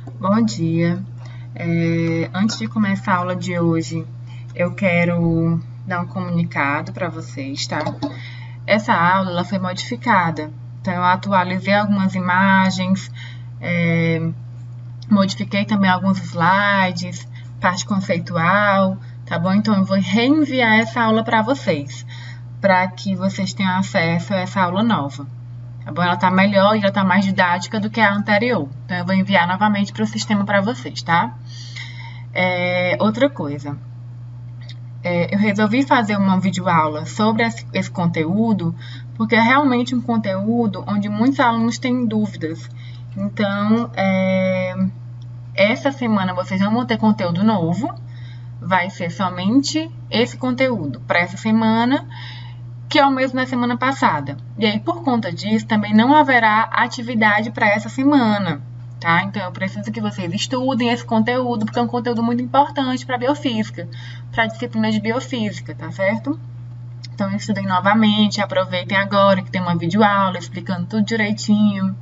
Bom dia. Antes de começar a aula de hoje, eu quero dar um comunicado para vocês, tá? Essa aula ela foi modificada, então eu atualizei algumas imagens, modifiquei também alguns slides, parte conceitual, tá bom? Então eu vou reenviar essa aula para vocês, para que vocês tenham acesso a essa aula nova. Tá bom? Ela tá melhor e ela tá mais didática do que a anterior. Então, eu vou enviar novamente para o sistema para vocês, tá? Outra coisa. Eu resolvi fazer uma videoaula sobre esse conteúdo, porque é realmente um conteúdo onde muitos alunos têm dúvidas. Então, essa semana vocês não vão ter conteúdo novo, vai ser somente esse conteúdo para essa semana, que é o mesmo da semana passada. E aí, por conta disso, também não haverá atividade para essa semana, tá? Então, eu preciso que vocês estudem esse conteúdo, porque é um conteúdo muito importante para a biofísica, para a disciplina de biofísica, tá certo? Então, estudem novamente, aproveitem agora que tem uma videoaula explicando tudo direitinho,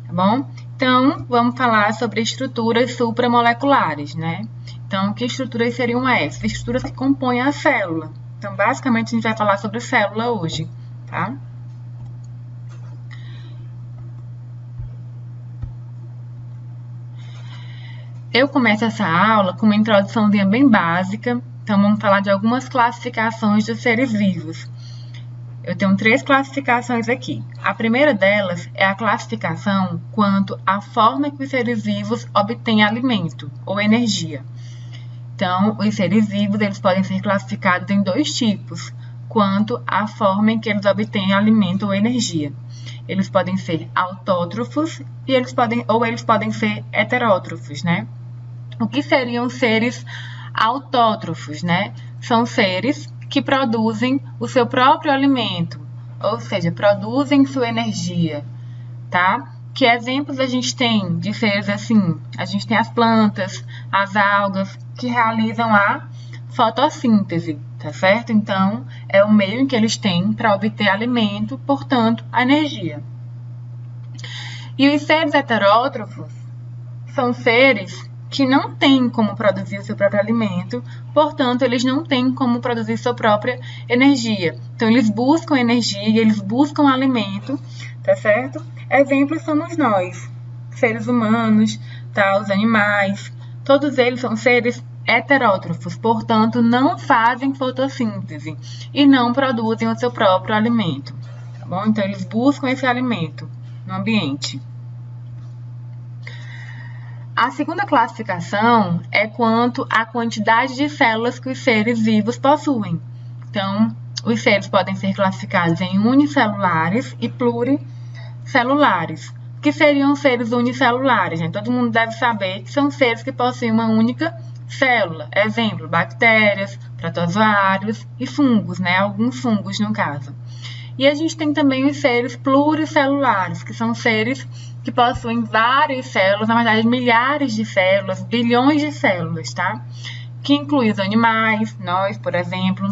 tá bom? Então, vamos falar sobre estruturas supramoleculares, né? Então, que estruturas seriam essas? Estruturas que compõem a célula. Então, basicamente, a gente vai falar sobre célula hoje, tá? Eu começo essa aula com uma introduçãozinha bem básica. Então, vamos falar de algumas classificações dos seres vivos. Eu tenho 3 classificações aqui. A primeira delas é a classificação quanto à forma que os seres vivos obtêm alimento ou energia. Então, os seres vivos eles podem ser classificados em 2 tipos, quanto à forma em que eles obtêm alimento ou energia. Eles podem ser autótrofos e eles podem ser heterótrofos, né? O que seriam seres autótrofos, né? São seres que produzem o seu próprio alimento, ou seja, produzem sua energia, tá? Que exemplos a gente tem de seres assim? A gente tem as plantas, as algas, que realizam a fotossíntese, tá certo? Então, é o meio em que eles têm para obter alimento, portanto, a energia. E os seres heterótrofos são seres que não têm como produzir o seu próprio alimento, portanto, eles não têm como produzir sua própria energia. Então, eles buscam energia, eles buscam alimento, tá certo? Exemplos somos nós, seres humanos, tá? Os animais, todos eles são seres heterótrofos, portanto, não fazem fotossíntese e não produzem o seu próprio alimento, tá bom? Então, eles buscam esse alimento no ambiente. A segunda classificação é quanto à quantidade de células que os seres vivos possuem. Então, os seres podem ser classificados em unicelulares e pluricelulares. O que seriam seres unicelulares? Né? Todo mundo deve saber que são seres que possuem uma única célula. Exemplo, bactérias, protozoários e fungos, né? Alguns fungos no caso. E a gente tem também os seres pluricelulares, que são seres que possuem várias células, na verdade milhares de células, bilhões de células, tá? Que inclui os animais, nós, por exemplo,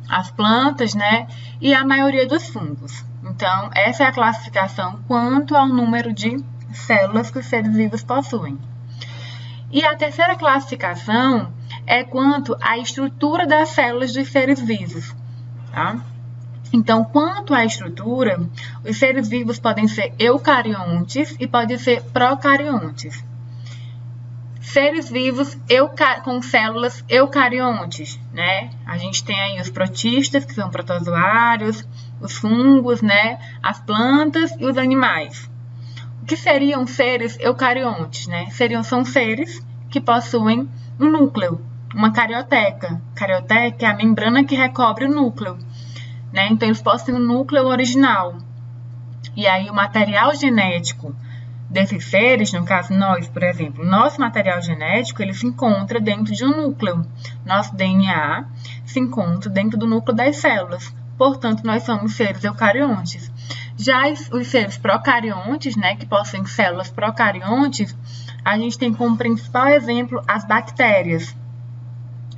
as plantas, né? E a maioria dos fungos. Então, essa é a classificação quanto ao número de células que os seres vivos possuem. E a terceira classificação é quanto à estrutura das células dos seres vivos, tá? Então, quanto à estrutura, os seres vivos podem ser eucariontes e podem ser procariontes. Seres vivos com células eucariontes, né? A gente tem aí os protistas, que são protozoários, os fungos, né? As plantas e os animais. O que seriam seres eucariontes, né? São seres que possuem um núcleo, uma carioteca. Carioteca é a membrana que recobre o núcleo. Né? Então, eles possuem um núcleo original. E aí, o material genético desses seres, no caso nós, por exemplo, nosso material genético, ele se encontra dentro de um núcleo. Nosso DNA se encontra dentro do núcleo das células. Portanto, nós somos seres eucariontes. Já os seres procariontes, né, que possuem células procariontes, a gente tem como principal exemplo as bactérias.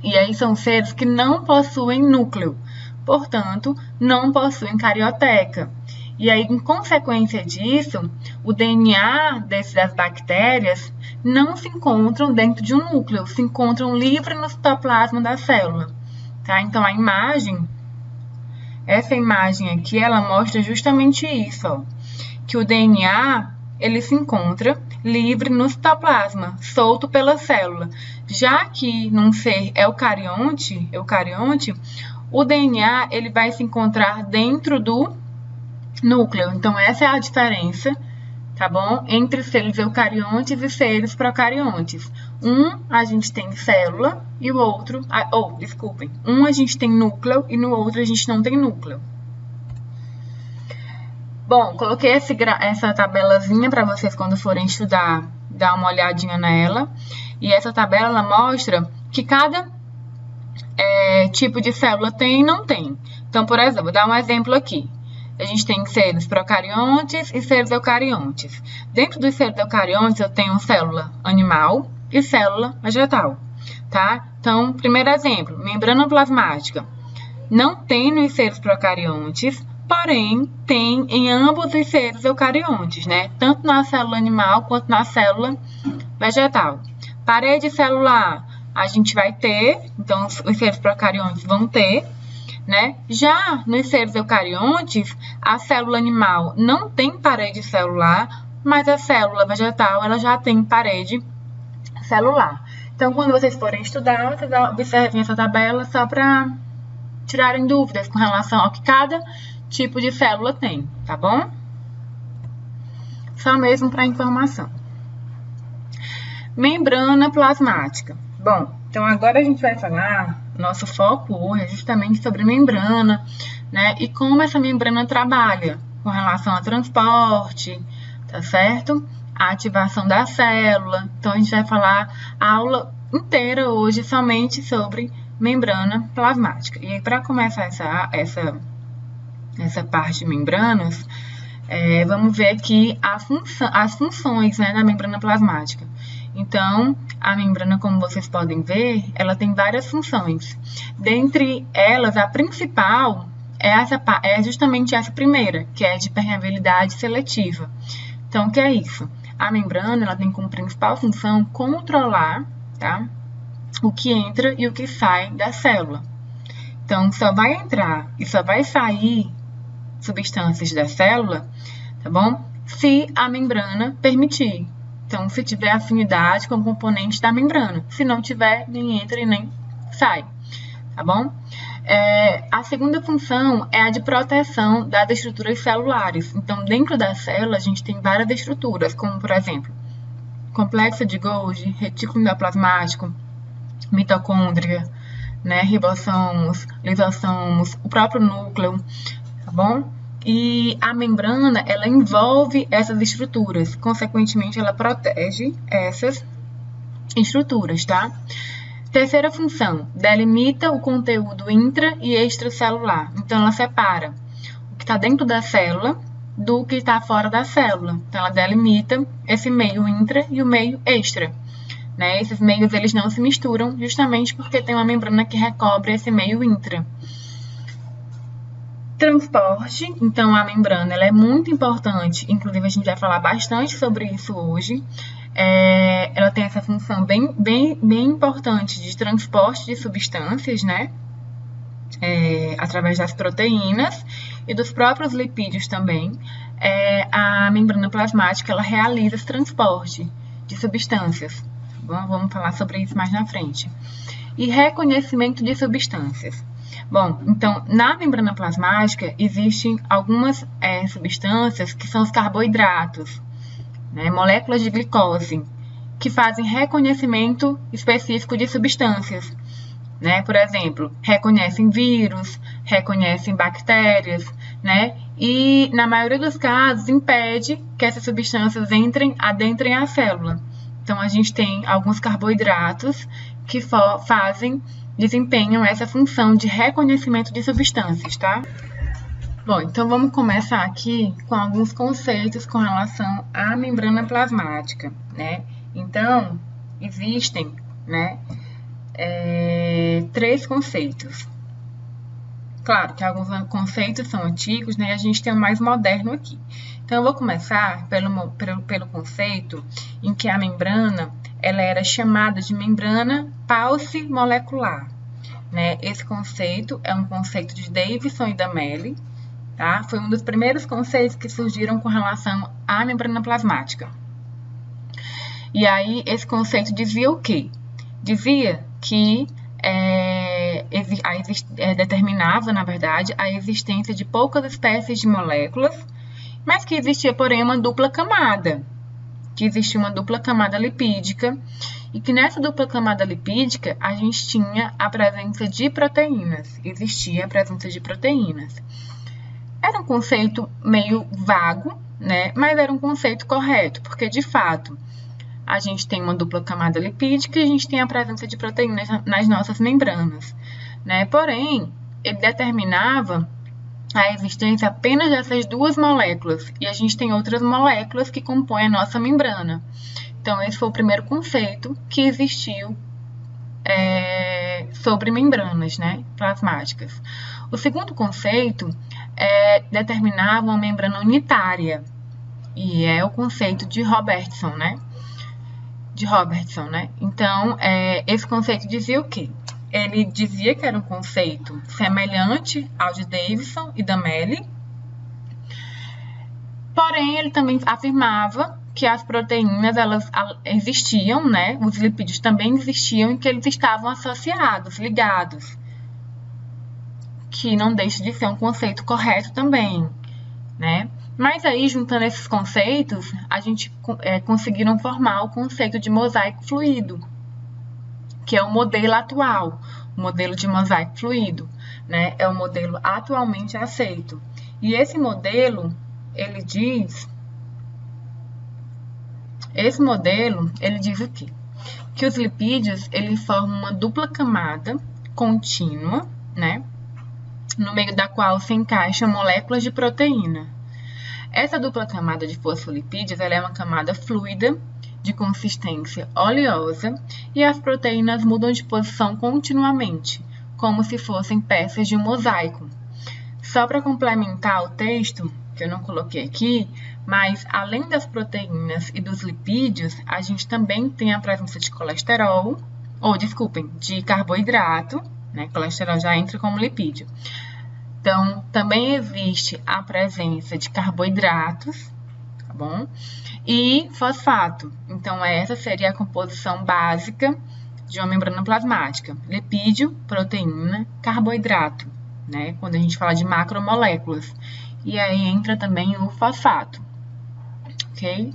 E aí, são seres que não possuem núcleo. Portanto, não possuem carioteca. E aí, em consequência disso, o DNA das bactérias não se encontram dentro de um núcleo, se encontram livre no citoplasma da célula, tá? Então, essa imagem aqui, ela mostra justamente isso, ó, que o DNA, ele se encontra livre no citoplasma, solto pela célula. Já que num ser eucarionte, o DNA, ele vai se encontrar dentro do núcleo. Então, essa é a diferença, tá bom? Entre seres eucariontes e seres procariontes. A gente tem célula e o outro... a gente tem núcleo e no outro a gente não tem núcleo. Bom, coloquei essa tabelazinha para vocês quando forem estudar, dar uma olhadinha nela. E essa tabela, ela mostra que cada tipo de célula tem e não tem. Então, por exemplo, vou dar um exemplo aqui. A gente tem seres procariontes e seres eucariontes. Dentro dos seres eucariontes, eu tenho célula animal e célula vegetal, tá? Então, primeiro exemplo, membrana plasmática. Não tem nos seres procariontes, porém, tem em ambos os seres eucariontes, né? Tanto na célula animal quanto na célula vegetal. Parede celular, a gente vai ter, então os seres procariontes vão ter, né? Já nos seres eucariontes, a célula animal não tem parede celular, mas a célula vegetal, ela já tem parede celular. Então, quando vocês forem estudar, vocês observem essa tabela só para tirarem dúvidas com relação ao que cada tipo de célula tem, tá bom? Só mesmo para informação. Membrana plasmática. Bom, então agora a gente vai falar, nosso foco hoje é justamente sobre membrana, né? E como essa membrana trabalha com relação ao transporte, tá certo? A ativação da célula. Então, a gente vai falar a aula inteira hoje somente sobre membrana plasmática. E aí, para começar essa parte de membranas, vamos ver aqui as funções, né, da membrana plasmática. Então, a membrana, como vocês podem ver, ela tem várias funções. Dentre elas, a principal é justamente essa primeira, que é de permeabilidade seletiva. Então, o que é isso? A membrana, ela tem como principal função controlar, tá, o que entra e o que sai da célula. Então, só vai entrar e só vai sair substâncias da célula, tá bom? Se a membrana permitir. Então, se tiver afinidade com o componente da membrana. Se não tiver, nem entra e nem sai, tá bom? A segunda função é a de proteção das estruturas celulares. Então, dentro da célula, a gente tem várias estruturas, como, por exemplo, complexo de Golgi, retículo endoplasmático, mitocôndria, né, ribossomos, lisossomos, o próprio núcleo, tá bom? E a membrana, ela envolve essas estruturas, consequentemente, ela protege essas estruturas, tá? Terceira função, delimita o conteúdo intra e extracelular. Então, ela separa o que está dentro da célula do que está fora da célula. Então, ela delimita esse meio intra e o meio extra, né? Esses meios, eles não se misturam justamente porque tem uma membrana que recobre esse meio intra. Transporte, então a membrana ela é muito importante, inclusive a gente vai falar bastante sobre isso hoje. Ela tem essa função bem importante de transporte de substâncias, né? Através das proteínas e dos próprios lipídios também. A membrana plasmática ela realiza esse transporte de substâncias. Tá bom? Vamos falar sobre isso mais na frente. E reconhecimento de substâncias. Bom, então, na membrana plasmática existem algumas substâncias que são os carboidratos, né, moléculas de glicose, que fazem reconhecimento específico de substâncias, né? Por exemplo, reconhecem vírus, reconhecem bactérias, né? E, na maioria dos casos, impede que essas substâncias adentrem a célula. Então, a gente tem alguns carboidratos que desempenham essa função de reconhecimento de substâncias, tá? Bom, então vamos começar aqui com alguns conceitos com relação à membrana plasmática, né? Então, existem, né, 3 conceitos, Claro que alguns conceitos são antigos, né? E a gente tem o mais moderno aqui. Então, eu vou começar pelo conceito em que a membrana ela era chamada de membrana paucimolecular, né? Esse conceito é um conceito de Davidson e Damelli, tá? Foi um dos primeiros conceitos que surgiram com relação à membrana plasmática. E aí, esse conceito dizia o quê? Dizia que determinava, na verdade, a existência de poucas espécies de moléculas, mas que existia, porém, uma dupla camada, que existia uma dupla camada lipídica, e que nessa dupla camada lipídica a gente tinha a presença de proteínas, existia a presença de proteínas. Era um conceito meio vago, né? Mas era um conceito correto, porque de fato a gente tem uma dupla camada lipídica e a gente tem a presença de proteínas nas nossas membranas, né? Porém, ele determinava a existência apenas dessas duas moléculas e a gente tem outras moléculas que compõem a nossa membrana. Então, esse foi o primeiro conceito que existiu sobre membranas, né, plasmáticas. O segundo conceito determinava uma membrana unitária e é o conceito de Robertson, né? Então, esse conceito dizia o quê? Ele dizia que era um conceito semelhante ao de Davidson e Damelli, porém, ele também afirmava que as proteínas, elas existiam, né? Os lipídios também existiam e que eles estavam associados, ligados, que não deixa de ser um conceito correto também, né? Mas aí, juntando esses conceitos, a gente conseguiram formar o conceito de mosaico fluido, que é o modelo atual, o modelo de mosaico fluido, né? É o modelo atualmente aceito. E esse modelo, ele diz o quê? Que os lipídios, eles formam uma dupla camada contínua, né? No meio da qual se encaixam moléculas de proteína. Essa dupla camada de fosfolipídios ela é uma camada fluida, de consistência oleosa, e as proteínas mudam de posição continuamente, como se fossem peças de um mosaico. Só para complementar o texto, que eu não coloquei aqui, mas além das proteínas e dos lipídios, a gente também tem a presença de colesterol, de carboidrato, né? Colesterol já entra como lipídio. Então, também existe a presença de carboidratos, tá bom? E fosfato. Então, essa seria a composição básica de uma membrana plasmática. Lipídio, proteína, carboidrato, né? Quando a gente fala de macromoléculas. E aí entra também o fosfato, ok?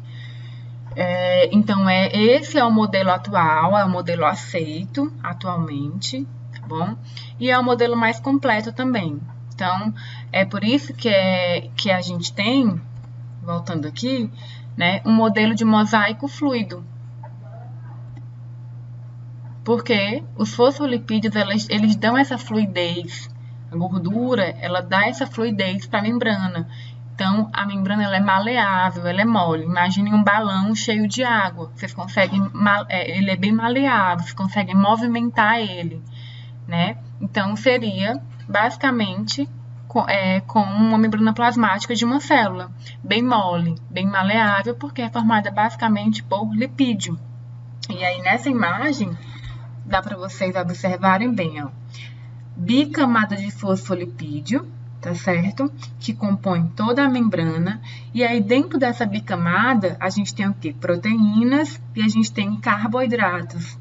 Então, esse é o modelo atual, é o modelo aceito atualmente, tá bom? E é o modelo mais completo também. Então, é por isso que a gente tem, voltando aqui, né, um modelo de mosaico fluido. Porque os fosfolipídios, eles dão essa fluidez. A gordura, ela dá essa fluidez para a membrana. Então, a membrana ela é maleável, ela é mole. Imagine um balão cheio de água. Vocês conseguem, ele é bem maleável, vocês conseguem movimentar ele, né? Então, seria basicamente com uma membrana plasmática de uma célula, bem mole, bem maleável, porque é formada basicamente por lipídio. E aí, nessa imagem, dá para vocês observarem bem, ó, bicamada de fosfolipídio, tá certo? Que compõe toda a membrana. E aí, dentro dessa bicamada, a gente tem o quê? Proteínas e a gente tem carboidratos,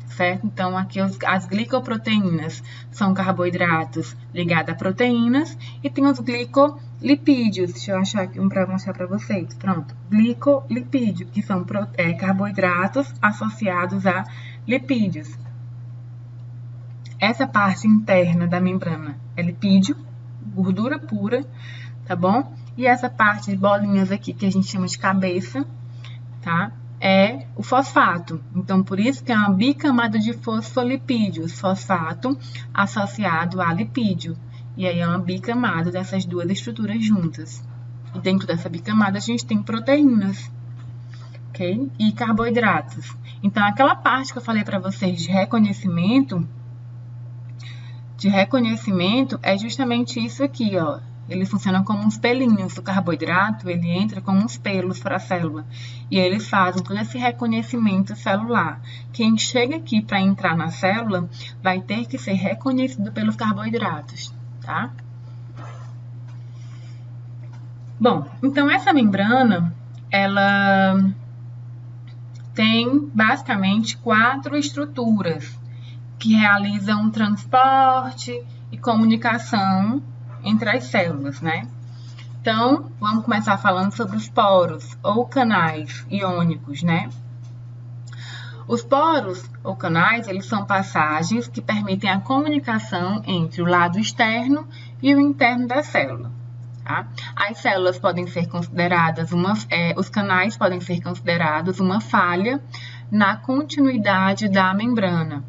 certo? Então, aqui as glicoproteínas são carboidratos ligados a proteínas e tem os glicolipídios. Deixa eu achar aqui um para mostrar para vocês. Pronto. Glicolipídio, que são carboidratos associados a lipídios. Essa parte interna da membrana é lipídio, gordura pura, tá bom? E essa parte de bolinhas aqui, que a gente chama de cabeça, tá? É o fosfato. Então, por isso que é uma bicamada de fosfolipídios, fosfato associado a lipídio. E aí é uma bicamada dessas duas estruturas juntas. E dentro dessa bicamada a gente tem proteínas, ok? E carboidratos. Então, aquela parte que eu falei para vocês de reconhecimento de reconhecimento é justamente isso aqui, ó. Eles funcionam como uns pelinhos. O carboidrato, ele entra como uns pelos para a célula. E eles fazem todo esse reconhecimento celular. Quem chega aqui para entrar na célula vai ter que ser reconhecido pelos carboidratos, tá? Bom, então essa membrana, ela tem basicamente 4 estruturas que realizam transporte e comunicação entre as células, né? Então, vamos começar falando sobre os poros ou canais iônicos, né? Os poros ou canais, eles são passagens que permitem a comunicação entre o lado externo e o interno da célula. Tá? As células podem ser consideradas os canais podem ser considerados uma falha na continuidade da membrana.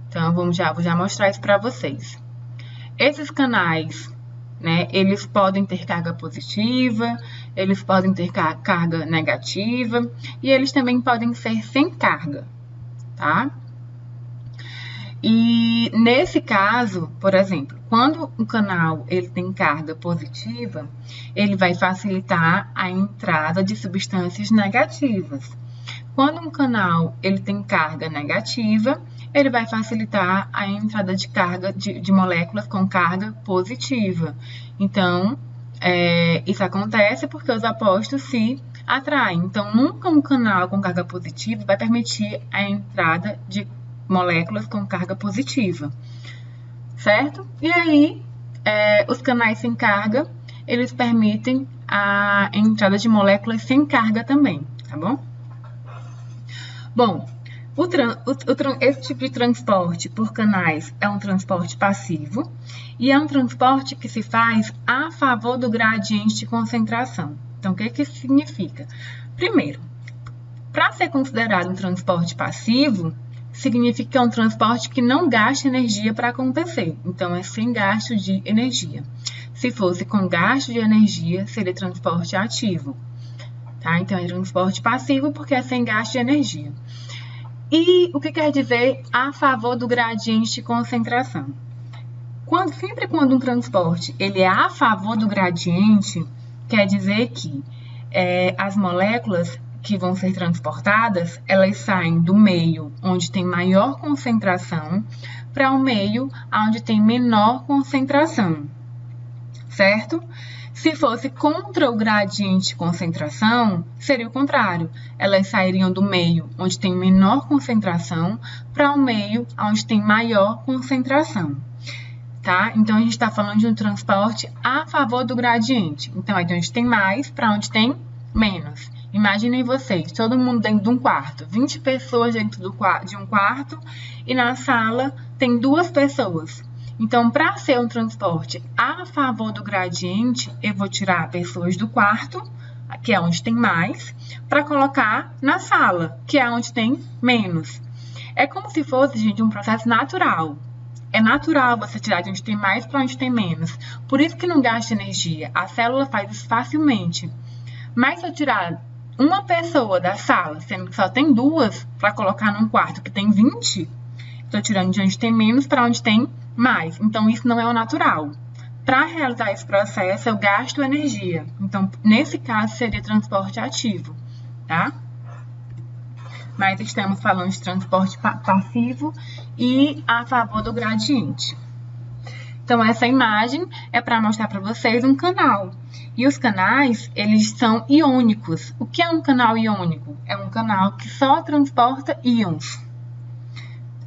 Então, vou já mostrar isso para vocês. Esses canais, né, eles podem ter carga positiva, eles podem ter carga negativa e eles também podem ser sem carga, tá? E nesse caso, por exemplo, quando um canal ele tem carga positiva, ele vai facilitar a entrada de substâncias negativas. Quando um canal ele tem carga negativa, ele vai facilitar a entrada de carga de moléculas com carga positiva. Então, isso acontece porque os opostos se atraem. Então, nunca um canal com carga positiva vai permitir a entrada de moléculas com carga positiva, certo? E aí, os canais sem carga, eles permitem a entrada de moléculas sem carga também, tá bom? Bom, esse tipo de transporte por canais é um transporte passivo e é um transporte que se faz a favor do gradiente de concentração. Então, o que isso significa? Primeiro, para ser considerado um transporte passivo, significa que é um transporte que não gasta energia para acontecer. Então, é sem gasto de energia. Se fosse com gasto de energia, seria transporte ativo. Tá? Então, é transporte passivo porque é sem gasto de energia. E o que quer dizer a favor do gradiente de concentração? Sempre quando um transporte ele é a favor do gradiente, quer dizer que as moléculas que vão ser transportadas, elas saem do meio onde tem maior concentração para um meio onde tem menor concentração, certo? Se fosse contra o gradiente de concentração, seria o contrário. Elas sairiam do meio onde tem menor concentração para um meio onde tem maior concentração. Tá? Então, a gente está falando de um transporte a favor do gradiente. Então, é de onde tem mais para onde tem menos. Imaginem vocês, todo mundo dentro de um quarto, 20 pessoas dentro de um quarto e na sala tem 2 pessoas. Então, para ser um transporte a favor do gradiente, eu vou tirar pessoas do quarto, que é onde tem mais, para colocar na sala, que é onde tem menos. É como se fosse, gente, um processo natural. É natural você tirar de onde tem mais para onde tem menos. Por isso que não gasta energia. A célula faz isso facilmente. Mas se eu tirar uma pessoa da sala, sendo que só tem 2, para colocar num quarto que tem 20, estou tirando de onde tem menos para onde tem mais. Então, isso não é o natural. Para realizar esse processo, eu gasto energia. Então, nesse caso, seria transporte ativo, tá? Mas estamos falando de transporte passivo e a favor do gradiente. Então, essa imagem é para mostrar para vocês um canal. E os canais, eles são iônicos. O que é um canal iônico? É um canal que só transporta íons.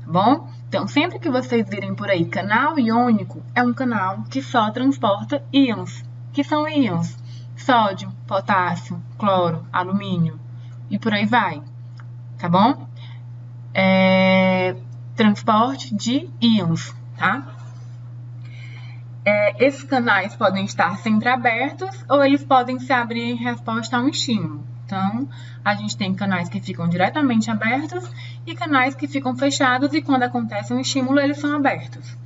Tá bom? Então, sempre que vocês virem por aí canal iônico, é um canal que só transporta íons. Que são íons? Sódio, potássio, cloro, alumínio e por aí vai. Tá bom? Transporte de íons, tá? Esses canais podem estar sempre abertos ou eles podem se abrir em resposta a um estímulo. Então, a gente tem canais que ficam diretamente abertos e canais que ficam fechados e quando acontece um estímulo, eles são abertos.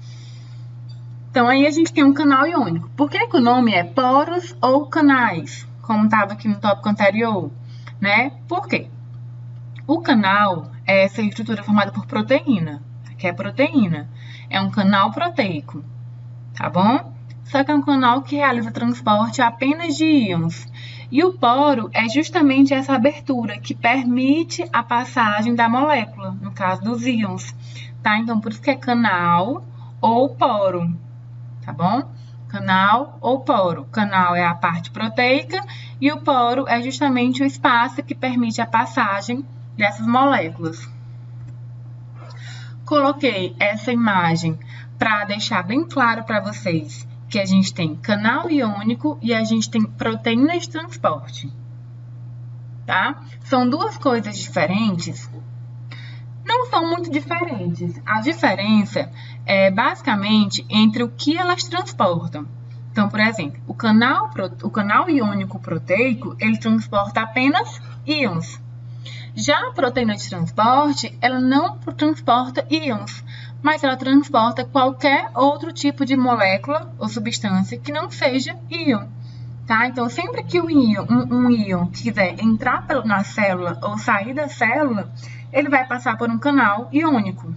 Então, aí a gente tem um canal iônico. Por que o nome é poros ou canais, como estava aqui no tópico anterior, né? Por quê? O canal é essa estrutura formada por proteína, que é proteína. é um canal proteico, tá bom? Só que é um canal que realiza transporte apenas de íons. E o poro é justamente essa abertura que permite a passagem da molécula, no caso dos íons, tá? Então, por isso que é canal ou poro, tá bom? Canal ou poro. Canal é a parte proteica e o poro é justamente o espaço que permite a passagem dessas moléculas. Coloquei essa imagem para deixar bem claro para vocês que a gente tem canal iônico e a gente tem proteína de transporte, tá? São duas coisas diferentes. Não são muito diferentes. A diferença é basicamente entre o que elas transportam. Então, por exemplo, o canal iônico proteico, ele transporta apenas íons. Já a proteína de transporte, ela não transporta íons, mas ela transporta qualquer outro tipo de molécula ou substância que não seja íon. Tá? Então, sempre que um íon quiser entrar na célula ou sair da célula, ele vai passar por um canal iônico,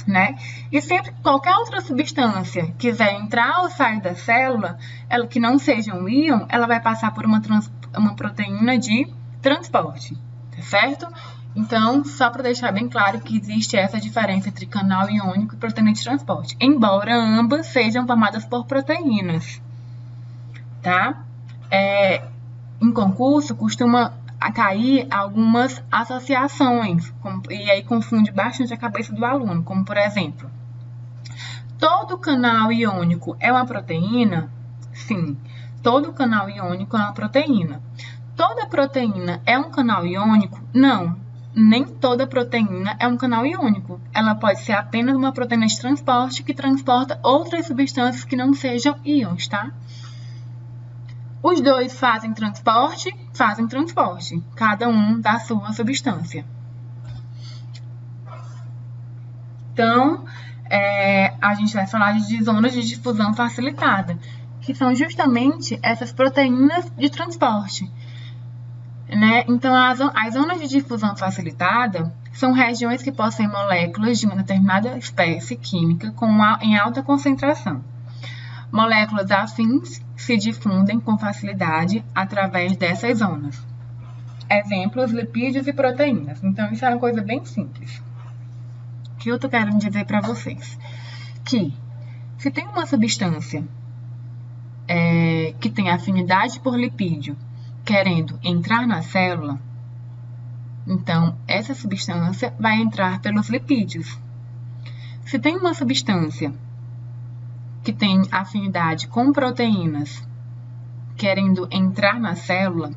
né? E sempre que qualquer outra substância quiser entrar ou sair da célula, ela que não seja um íon, ela vai passar por uma proteína de transporte, tá certo? Então, só para deixar bem claro que existe essa diferença entre canal iônico e proteína de transporte, embora ambas sejam formadas por proteínas, tá? Em concurso, costuma cair algumas associações, e aí confunde bastante a cabeça do aluno, como por exemplo, todo canal iônico é uma proteína? Sim, todo canal iônico é uma proteína. Toda proteína é um canal iônico? Não, nem toda proteína é um canal iônico. Ela pode ser apenas uma proteína de transporte que transporta outras substâncias que não sejam íons, tá? Os dois fazem transporte, cada um da sua substância. Então, a gente vai falar de zonas de difusão facilitada, que são justamente essas proteínas de transporte, né? Então, as zonas de difusão facilitada são regiões que possuem moléculas de uma determinada espécie química em alta concentração. Moléculas afins se difundem com facilidade através dessas zonas. Exemplos, lipídios e proteínas. Então, isso é uma coisa bem simples. O que eu tô querendo dizer para vocês? Que se tem uma substância que tem afinidade por lipídio querendo entrar na célula, então essa substância vai entrar pelos lipídios. Se tem uma substância que tem afinidade com proteínas querendo entrar na célula,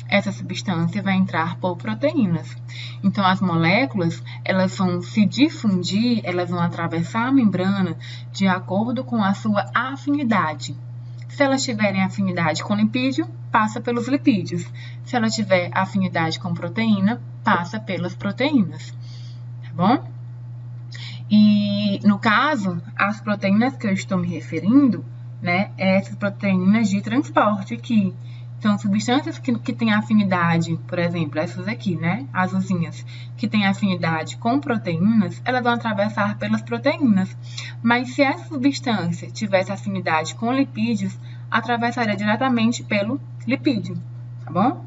essa substância vai entrar por proteínas. Então, as moléculas, elas vão se difundir, elas vão atravessar a membrana de acordo com a sua afinidade. Se elas tiverem afinidade com lipídio, passa pelos lipídios. Se ela tiver afinidade com proteína, passa pelas proteínas. Tá bom? E, no caso, as proteínas que eu estou me referindo, né, essas proteínas de transporte aqui. São substâncias que têm afinidade, por exemplo, essas aqui, né, azulzinhas, que têm afinidade com proteínas, elas vão atravessar pelas proteínas. Mas se essa substância tivesse afinidade com lipídios, atravessaria diretamente pelo lipídio, tá bom?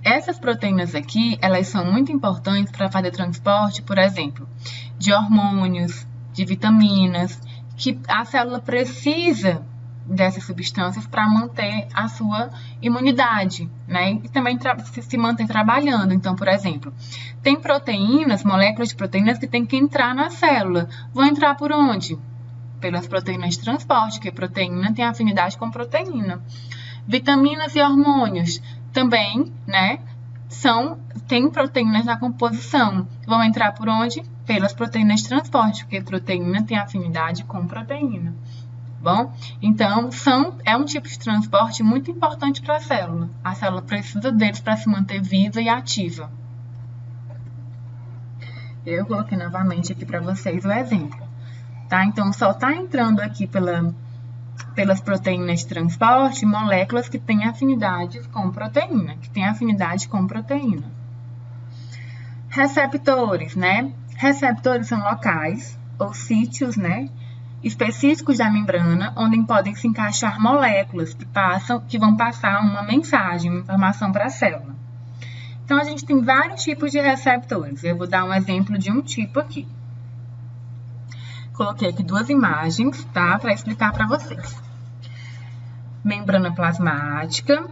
Essas proteínas aqui, elas são muito importantes para fazer transporte, por exemplo, de hormônios, de vitaminas, que a célula precisa dessas substâncias para manter a sua imunidade, né? E também se manter trabalhando. Então, por exemplo, tem proteínas, moléculas de proteínas que tem que entrar na célula. Vão entrar por onde? Pelas proteínas de transporte, porque proteína tem afinidade com proteína. Vitaminas e hormônios também, né? Tem proteínas na composição. Vão entrar por onde? Pelas proteínas de transporte, porque proteína tem afinidade com proteína. Bom, então é um tipo de transporte muito importante para a célula. A célula precisa deles para se manter viva e ativa. Eu coloquei novamente aqui para vocês o exemplo, tá? Então, só está entrando aqui pelas proteínas de transporte moléculas que têm afinidade com proteína, Receptores, né? Receptores são locais, ou sítios, né, específicos da membrana, onde podem se encaixar moléculas que vão passar uma mensagem, uma informação para a célula. Então, a gente tem vários tipos de receptores. Eu vou dar um exemplo de um tipo aqui. Coloquei aqui duas imagens, tá? Para explicar para vocês. Membrana plasmática,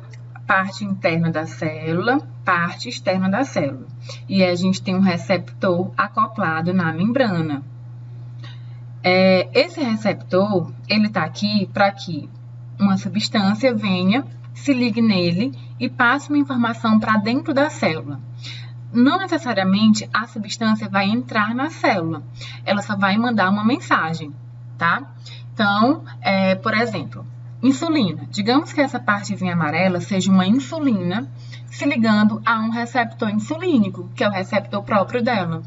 parte interna da célula, parte externa da célula. E aí a gente tem um receptor acoplado na membrana. Esse receptor, ele está aqui para que uma substância venha, se ligue nele e passe uma informação para dentro da célula. Não necessariamente a substância vai entrar na célula, ela só vai mandar uma mensagem, tá? Então, por exemplo, insulina. Digamos que essa partezinha amarela seja uma insulina se ligando a um receptor insulínico, que é o receptor próprio dela.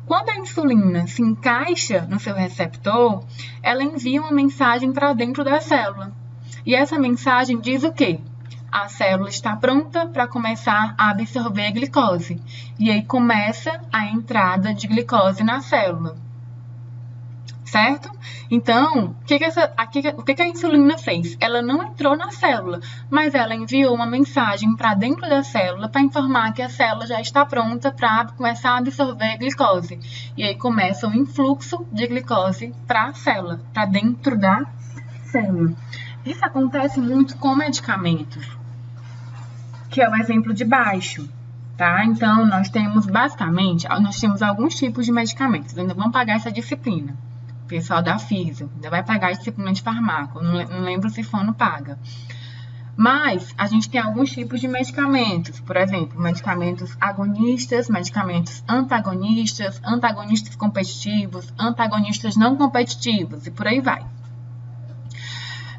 Quando a insulina se encaixa no seu receptor, ela envia uma mensagem para dentro da célula. E essa mensagem diz o quê? A célula está pronta para começar a absorver a glicose. E aí começa a entrada de glicose na célula. Certo? Então, o que a insulina fez? Ela não entrou na célula, mas ela enviou uma mensagem para dentro da célula para informar que a célula já está pronta para começar a absorver a glicose. E aí começa o influxo de glicose para a célula, para dentro da célula. Isso acontece muito com medicamentos, que é o exemplo de baixo. Tá? Então, nós temos alguns tipos de medicamentos. Ainda vamos pagar essa disciplina. O pessoal da Físio ainda vai pagar a disciplina de farmácia. Não lembro se Fono paga. Mas a gente tem alguns tipos de medicamentos. Por exemplo, medicamentos agonistas, medicamentos antagonistas, antagonistas competitivos, antagonistas não competitivos e por aí vai.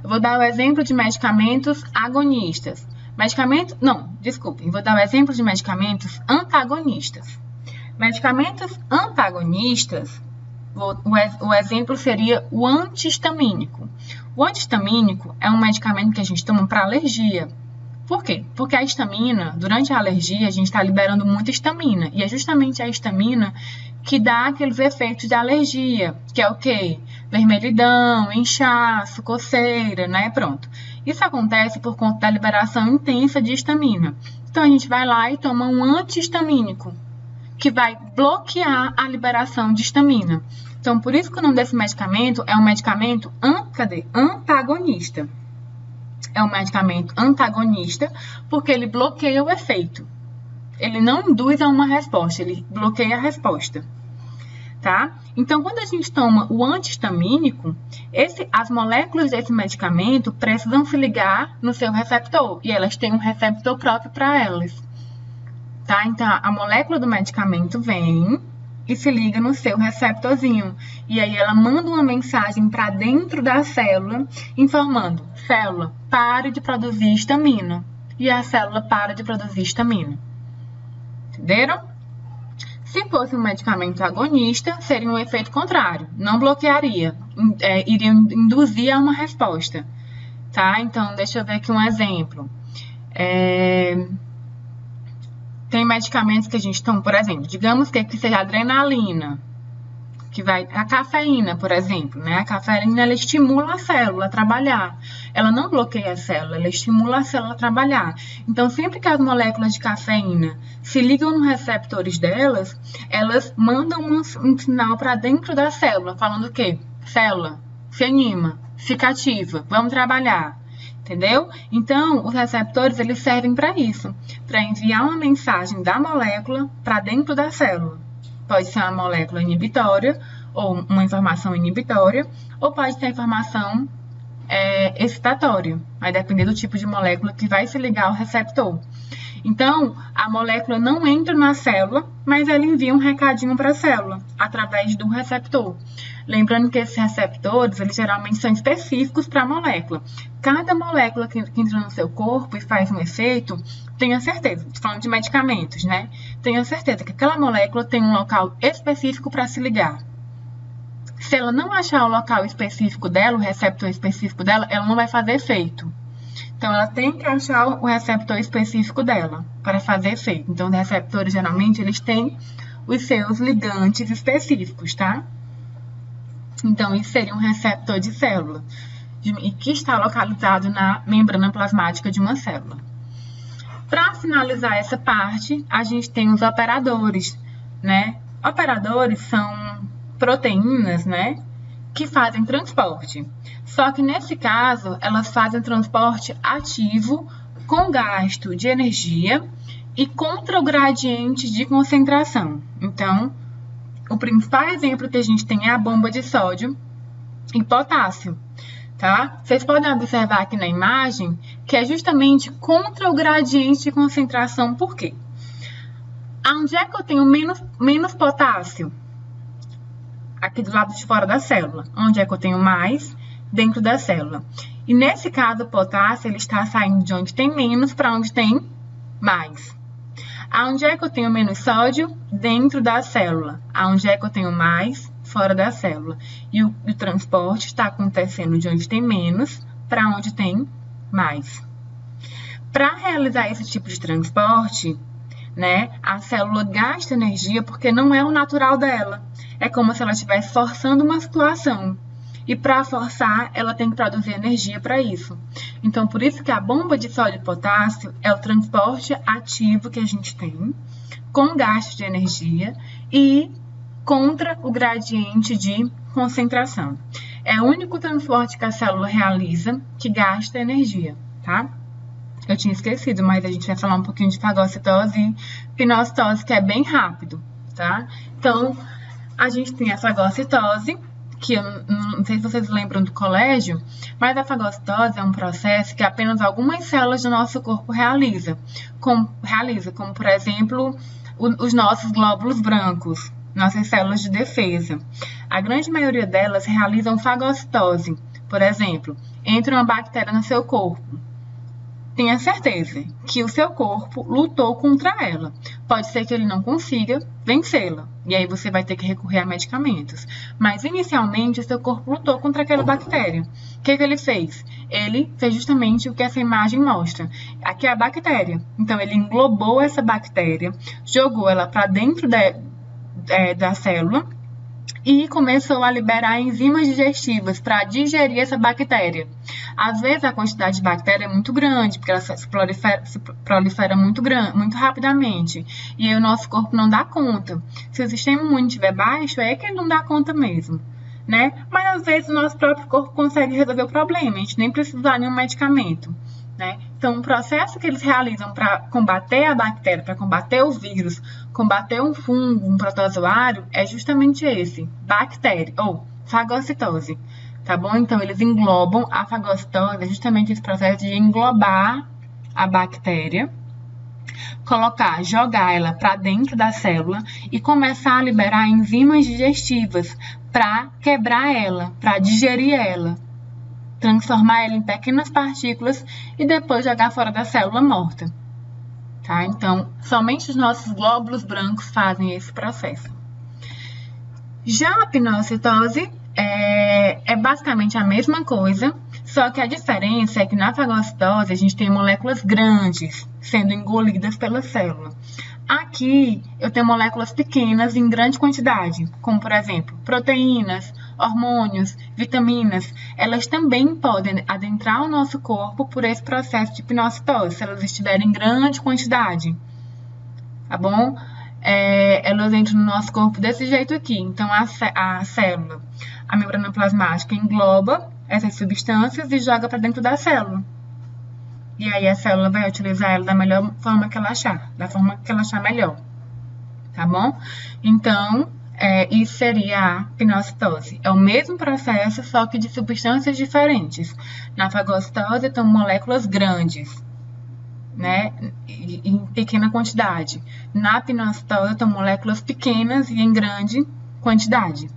Eu vou dar o exemplo de medicamentos agonistas. Vou dar o exemplo de medicamentos antagonistas. Medicamentos antagonistas, o exemplo seria o antihistamínico. O antihistamínico é um medicamento que a gente toma para alergia. Por quê? Porque a histamina, durante a alergia, a gente está liberando muita histamina. E é justamente a histamina que dá aqueles efeitos de alergia, que é o quê? Vermelhidão, inchaço, coceira, né? Pronto. Isso acontece por conta da liberação intensa de histamina. Então, a gente vai lá e toma um antihistamínico, que vai bloquear a liberação de histamina. Então, por isso que o nome desse medicamento é um medicamento antagonista. É um medicamento antagonista porque ele bloqueia o efeito. Ele não induz a uma resposta, ele bloqueia a resposta. Tá? Então, quando a gente toma o antihistamínico, as moléculas desse medicamento precisam se ligar no seu receptor. E elas têm um receptor próprio para elas. Tá? Então, a molécula do medicamento vem e se liga no seu receptorzinho. E aí ela manda uma mensagem para dentro da célula, informando: célula, pare de produzir histamina. E a célula para de produzir histamina. Entenderam? Se fosse um medicamento agonista, seria um efeito contrário. Não bloquearia, iria induzir a uma resposta. Tá? Então, deixa eu ver aqui um exemplo. Tem medicamentos que a gente toma, por exemplo, digamos que seja adrenalina, a cafeína, por exemplo, né? A cafeína, ela estimula a célula a trabalhar. Ela não bloqueia a célula, ela estimula a célula a trabalhar. Então, sempre que as moléculas de cafeína se ligam nos receptores delas, elas mandam um sinal para dentro da célula, falando o quê? Célula, se anima, fica ativa, vamos trabalhar. Entendeu? Então, os receptores, eles servem para isso, para enviar uma mensagem da molécula para dentro da célula. Pode ser uma molécula inibitória, ou uma informação inibitória, ou pode ter informação excitatória. Vai depender do tipo de molécula que vai se ligar ao receptor. Então, a molécula não entra na célula, mas ela envia um recadinho para a célula, através do receptor. Lembrando que esses receptores, eles geralmente são específicos para a molécula. Cada molécula que entra no seu corpo e faz um efeito, tenha certeza, falando de medicamentos, né? Tenha certeza que aquela molécula tem um local específico para se ligar. Se ela não achar o local específico dela, o receptor específico dela, ela não vai fazer efeito. Então, ela tem que achar o receptor específico dela para fazer efeito. Então, os receptores, geralmente, eles têm os seus ligantes específicos, tá? Então, isso seria um receptor de célula, e que está localizado na membrana plasmática de uma célula. Para finalizar essa parte, a gente tem os operadores, né? Operadores são proteínas, né, que fazem transporte. Só que nesse caso, elas fazem transporte ativo com gasto de energia e contra o gradiente de concentração. Então, o principal exemplo que a gente tem é a bomba de sódio e potássio. Tá? Vocês podem observar aqui na imagem que é justamente contra o gradiente de concentração. Por quê? Onde é que eu tenho menos potássio? Aqui do lado de fora da célula. Onde é que eu tenho mais? Dentro da célula. E nesse caso, o potássio ele está saindo de onde tem menos para onde tem mais. Aonde é que eu tenho menos sódio? Dentro da célula. Aonde é que eu tenho mais? Fora da célula. E o transporte está acontecendo de onde tem menos para onde tem mais. Para realizar esse tipo de transporte, né, a célula gasta energia porque não é o natural dela. É como se ela estivesse forçando uma situação. E para forçar, ela tem que produzir energia para isso. Então, por isso que a bomba de sódio e potássio é o transporte ativo que a gente tem, com gasto de energia e contra o gradiente de concentração. É o único transporte que a célula realiza que gasta energia, tá? Eu tinha esquecido, mas a gente vai falar um pouquinho de fagocitose e pinocitose, que é bem rápido, tá? Então, a gente tem a fagocitose, que eu não sei se vocês lembram do colégio, mas a fagocitose é um processo que apenas algumas células do nosso corpo realiza, como por exemplo, os nossos glóbulos brancos, nossas células de defesa. A grande maioria delas realizam fagocitose. Por exemplo, entra uma bactéria no seu corpo. Tenha certeza que o seu corpo lutou contra ela. Pode ser que ele não consiga vencê-la. E aí você vai ter que recorrer a medicamentos. Mas, inicialmente, o seu corpo lutou contra aquela bactéria. O que ele fez? Ele fez justamente o que essa imagem mostra. Aqui é a bactéria. Então, ele englobou essa bactéria, jogou ela para dentro da célula e começou a liberar enzimas digestivas para digerir essa bactéria. Às vezes a quantidade de bactéria é muito grande, porque ela se prolifera muito rapidamente. E aí o nosso corpo não dá conta. Se o sistema imune estiver baixo, é que ele não dá conta mesmo, né? Mas às vezes o nosso próprio corpo consegue resolver o problema, a gente nem precisa usar nenhum medicamento, né? Então, o processo que eles realizam para combater a bactéria, para combater o vírus, combater um fungo, um protozoário, é justamente esse, bactéria, ou fagocitose, tá bom? Então, eles englobam a fagocitose, é justamente esse processo de englobar a bactéria, jogar ela para dentro da célula e começar a liberar enzimas digestivas para quebrar ela, para digerir ela, transformar ela em pequenas partículas e depois jogar fora da célula morta. Tá? Então, somente os nossos glóbulos brancos fazem esse processo. Já a pinocitose é basicamente a mesma coisa, só que a diferença é que na fagocitose a gente tem moléculas grandes sendo engolidas pela célula. Aqui eu tenho moléculas pequenas em grande quantidade, como por exemplo, proteínas, hormônios, vitaminas. Elas também podem adentrar o nosso corpo por esse processo de pinocitose, se elas estiverem em grande quantidade, tá bom? Elas entram no nosso corpo desse jeito aqui. Então, a célula, a membrana plasmática engloba essas substâncias e joga para dentro da célula. E aí a célula vai utilizar ela da melhor forma que ela achar, da forma que ela achar melhor, tá bom? Então, isso seria a pinocitose. É o mesmo processo, só que de substâncias diferentes. Na fagocitose, estão moléculas grandes, né, em pequena quantidade. Na pinocitose, estão moléculas pequenas e em grande quantidade.